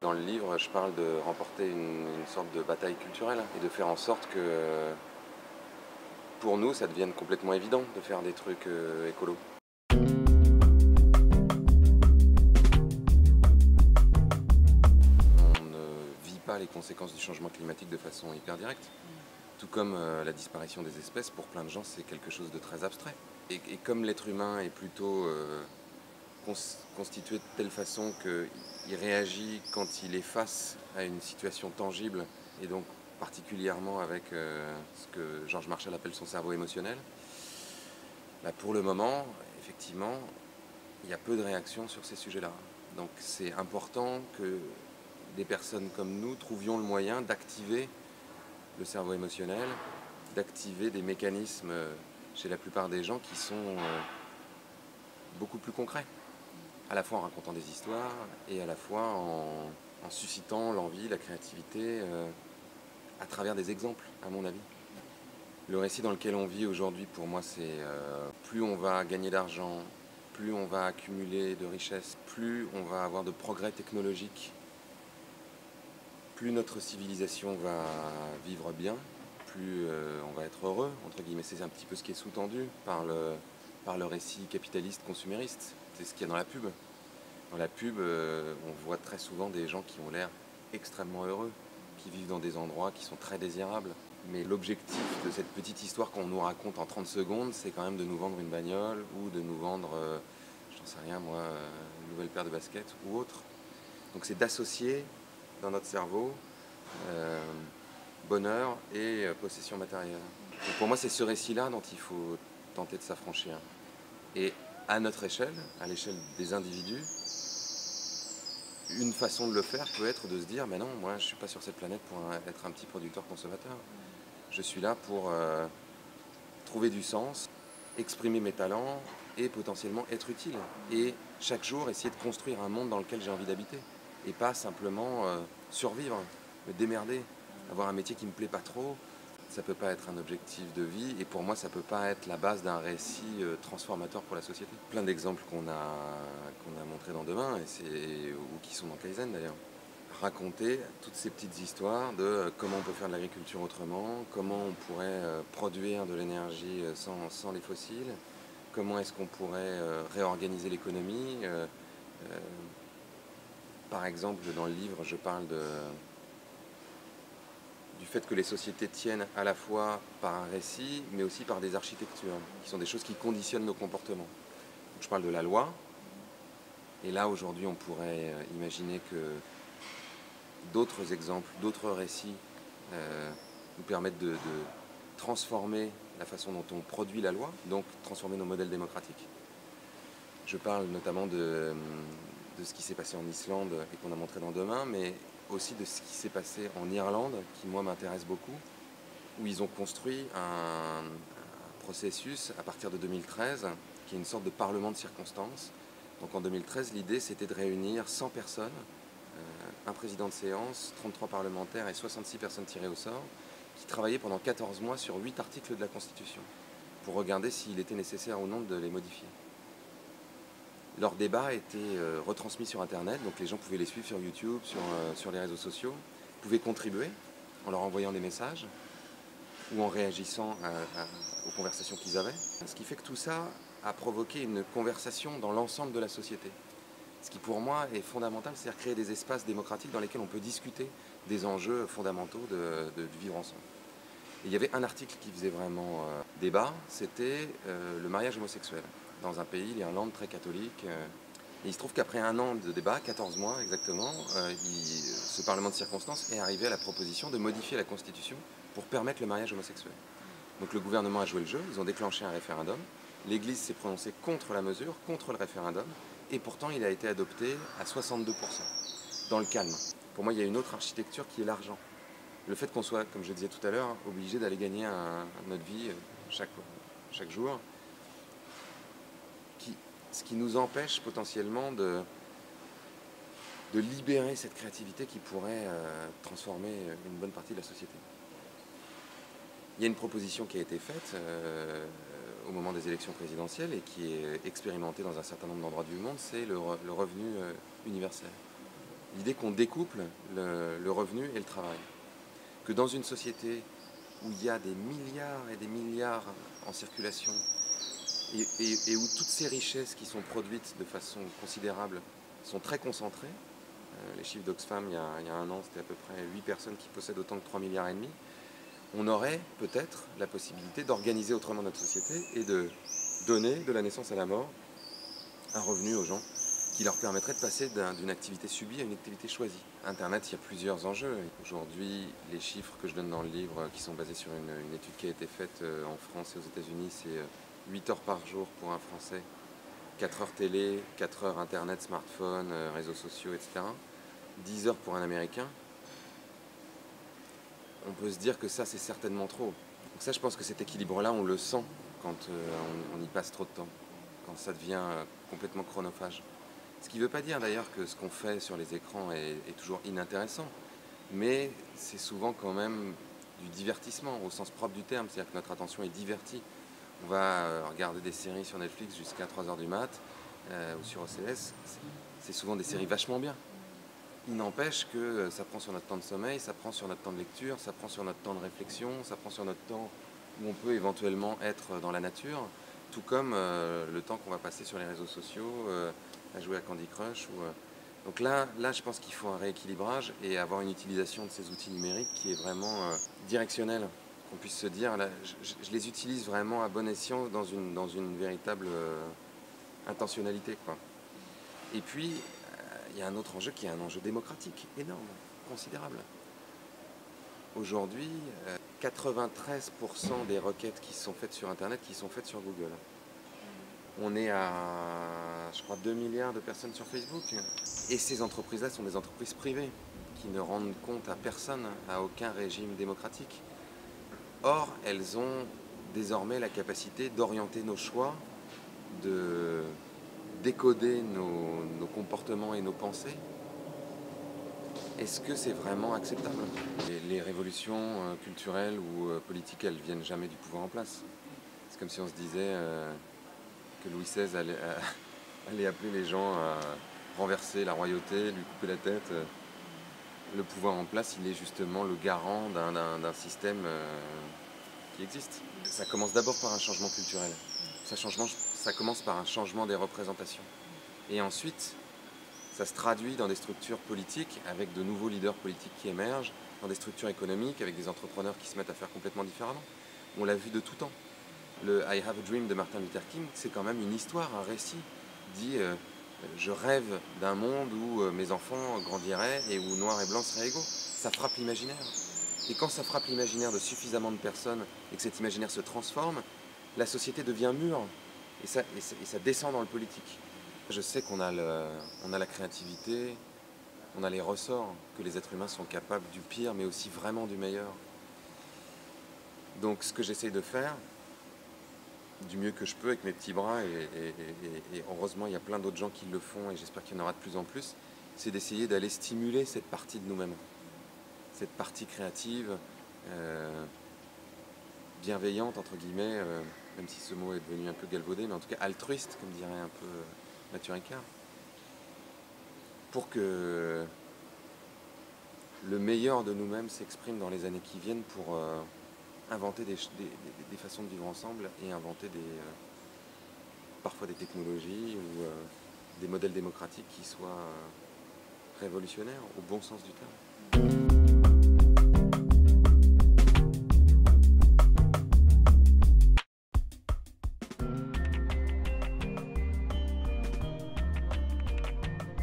Dans le livre, je parle de remporter une sorte de bataille culturelle et de faire en sorte que, pour nous, ça devienne complètement évident de faire des trucs écolos. On ne vit pas les conséquences du changement climatique de façon hyper directe. Tout comme la disparition des espèces, pour plein de gens, c'est quelque chose de très abstrait. Et comme l'être humain est plutôt constitué de telle façon qu'il réagit quand il est face à une situation tangible, et donc particulièrement avec ce que Georges Marchal appelle son cerveau émotionnel, bah pour le moment, effectivement, il y a peu de réactions sur ces sujets-là. Donc c'est important que des personnes comme nous trouvions le moyen d'activer le cerveau émotionnel, d'activer des mécanismes chez la plupart des gens qui sont beaucoup plus concrets, à la fois en racontant des histoires et à la fois en suscitant l'envie, la créativité à travers des exemples, à mon avis. Le récit dans lequel on vit aujourd'hui, pour moi, c'est plus on va gagner d'argent, plus on va accumuler de richesses, plus on va avoir de progrès technologiques, plus notre civilisation va vivre bien, plus on va être heureux, entre guillemets. C'est un petit peu ce qui est sous-tendu par le récit capitaliste consumériste. C'est ce qu'il y a dans la pub. Dans la pub, on voit très souvent des gens qui ont l'air extrêmement heureux, qui vivent dans des endroits qui sont très désirables. Mais l'objectif de cette petite histoire qu'on nous raconte en 30 secondes, c'est quand même de nous vendre une bagnole ou de nous vendre, j'en sais rien moi, une nouvelle paire de baskets ou autre. Donc c'est d'associer dans notre cerveau euh, bonheur et possession matérielle. Donc pour moi, c'est ce récit-là dont il faut tenter de s'affranchir. Et à notre échelle, à l'échelle des individus, une façon de le faire peut être de se dire, mais non, moi je ne suis pas sur cette planète pour être un petit producteur-consommateur. Je suis là pour trouver du sens, exprimer mes talents et potentiellement être utile. Et chaque jour, essayer de construire un monde dans lequel j'ai envie d'habiter. Et pas simplement survivre, me démerder, avoir un métier qui ne me plaît pas trop. Ça ne peut pas être un objectif de vie et pour moi ça ne peut pas être la base d'un récit transformateur pour la société. Plein d'exemples qu'on a montrés dans Demain ou qui sont dans Kaizen d'ailleurs. Raconter toutes ces petites histoires de comment on peut faire de l'agriculture autrement, comment on pourrait produire de l'énergie sans les fossiles, comment est-ce qu'on pourrait réorganiser l'économie. Par exemple, dans le livre, je parle du fait que les sociétés tiennent à la fois par un récit, mais aussi par des architectures, qui sont des choses qui conditionnent nos comportements. Donc, je parle de la loi, et là aujourd'hui on pourrait imaginer que d'autres exemples, d'autres récits nous permettent de transformer la façon dont on produit la loi, donc transformer nos modèles démocratiques. Je parle notamment de ce qui s'est passé en Islande et qu'on a montré dans Demain, mais aussi de ce qui s'est passé en Irlande, qui moi m'intéresse beaucoup, où ils ont construit un processus à partir de 2013, qui est une sorte de parlement de circonstances. Donc en 2013, l'idée c'était de réunir 100 personnes, un président de séance, 33 parlementaires et 66 personnes tirées au sort, qui travaillaient pendant 14 mois sur 8 articles de la Constitution, pour regarder s'il était nécessaire ou non de les modifier. Leurs débats étaient retransmis sur Internet, donc les gens pouvaient les suivre sur YouTube, sur les réseaux sociaux, pouvaient contribuer en leur envoyant des messages ou en réagissant aux conversations qu'ils avaient. Ce qui fait que tout ça a provoqué une conversation dans l'ensemble de la société. Ce qui pour moi est fondamental, c'est-à-dire créer des espaces démocratiques dans lesquels on peut discuter des enjeux fondamentaux de vivre ensemble. Et il y avait un article qui faisait vraiment débat, c'était le mariage homosexuel. Dans un pays, l'Irlande, très catholique. Et il se trouve qu'après un an de débat, 14 mois exactement, ce Parlement de circonstance est arrivé à la proposition de modifier la Constitution pour permettre le mariage homosexuel. Donc le gouvernement a joué le jeu, ils ont déclenché un référendum, l'Église s'est prononcée contre la mesure, contre le référendum, et pourtant il a été adopté à 62%, dans le calme. Pour moi, il y a une autre architecture qui est l'argent. Le fait qu'on soit, comme je disais tout à l'heure, obligé d'aller gagner notre vie chaque jour, ce qui nous empêche potentiellement de libérer cette créativité qui pourrait transformer une bonne partie de la société. Il y a une proposition qui a été faite au moment des élections présidentielles et qui est expérimentée dans un certain nombre d'endroits du monde, c'est le revenu universel. L'idée qu'on découple le revenu et le travail. Que dans une société où il y a des milliards et des milliards en circulation et où toutes ces richesses qui sont produites de façon considérable sont très concentrées, les chiffres d'Oxfam il y a un an, c'était à peu près 8 personnes qui possèdent autant que 3,5 milliards, on aurait peut-être la possibilité d'organiser autrement notre société et de donner de la naissance à la mort un revenu aux gens qui leur permettrait de passer d'une activité subie à une activité choisie. Internet, il y a plusieurs enjeux. Aujourd'hui, les chiffres que je donne dans le livre, qui sont basés sur une étude qui a été faite en France et aux États-Unis, c'est 8 heures par jour pour un Français, 4 heures télé, 4 heures Internet, smartphone, réseaux sociaux, etc. 10 heures pour un Américain. On peut se dire que ça, c'est certainement trop. Donc ça, je pense que cet équilibre-là, on le sent quand on y passe trop de temps, quand ça devient complètement chronophage. Ce qui ne veut pas dire d'ailleurs que ce qu'on fait sur les écrans est toujours inintéressant, mais c'est souvent quand même du divertissement au sens propre du terme, c'est-à-dire que notre attention est divertie. On va regarder des séries sur Netflix jusqu'à 3 heures du mat ou sur OCS, c'est souvent des séries vachement bien. Il n'empêche que ça prend sur notre temps de sommeil, ça prend sur notre temps de lecture, ça prend sur notre temps de réflexion, ça prend sur notre temps où on peut éventuellement être dans la nature, tout comme le temps qu'on va passer sur les réseaux sociaux, à jouer à Candy Crush. Donc là, je pense qu'il faut un rééquilibrage et avoir une utilisation de ces outils numériques qui est vraiment directionnelle. Qu'on puisse se dire, là, je les utilise vraiment à bon escient dans une véritable intentionnalité, quoi. Et puis, il y a un autre enjeu qui est un enjeu démocratique énorme, considérable. Aujourd'hui, 93% des requêtes qui sont faites sur Internet qui sont faites sur Google. On est à, je crois, 2 milliards de personnes sur Facebook. Et ces entreprises-là sont des entreprises privées qui ne rendent compte à personne, à aucun régime démocratique. Or, elles ont désormais la capacité d'orienter nos choix, de décoder nos comportements et nos pensées. Est-ce que c'est vraiment acceptable? Les révolutions culturelles ou politiques, elles ne viennent jamais du pouvoir en place. C'est comme si on se disait que Louis XVI allait appeler les gens à renverser la royauté, lui couper la tête. Le pouvoir en place, il est justement le garant d'un système qui existe. Ça commence d'abord par un changement culturel. Ça commence par un changement des représentations. Et ensuite, ça se traduit dans des structures politiques avec de nouveaux leaders politiques qui émergent, dans des structures économiques avec des entrepreneurs qui se mettent à faire complètement différemment. On l'a vu de tout temps. Le I Have a Dream de Martin Luther King, c'est quand même une histoire, un récit. Il dit je rêve d'un monde où mes enfants grandiraient et où noir et blanc seraient égaux. Ça frappe l'imaginaire. Et quand ça frappe l'imaginaire de suffisamment de personnes et que cet imaginaire se transforme, la société devient mûre et ça descend dans le politique. Je sais qu'on a la créativité, on a les ressorts, que les êtres humains sont capables du pire, mais aussi vraiment du meilleur. Donc ce que j'essaye de faire, du mieux que je peux avec mes petits bras, et heureusement il y a plein d'autres gens qui le font, et j'espère qu'il y en aura de plus en plus, c'est d'essayer d'aller stimuler cette partie de nous-mêmes, cette partie créative, bienveillante, entre guillemets, même si ce mot est devenu un peu galvaudé, mais en tout cas altruiste, comme dirait un peu Mathieu Ricard, pour que le meilleur de nous-mêmes s'exprime dans les années qui viennent pour inventer des façons de vivre ensemble et inventer parfois des technologies ou des modèles démocratiques qui soient révolutionnaires au bon sens du terme.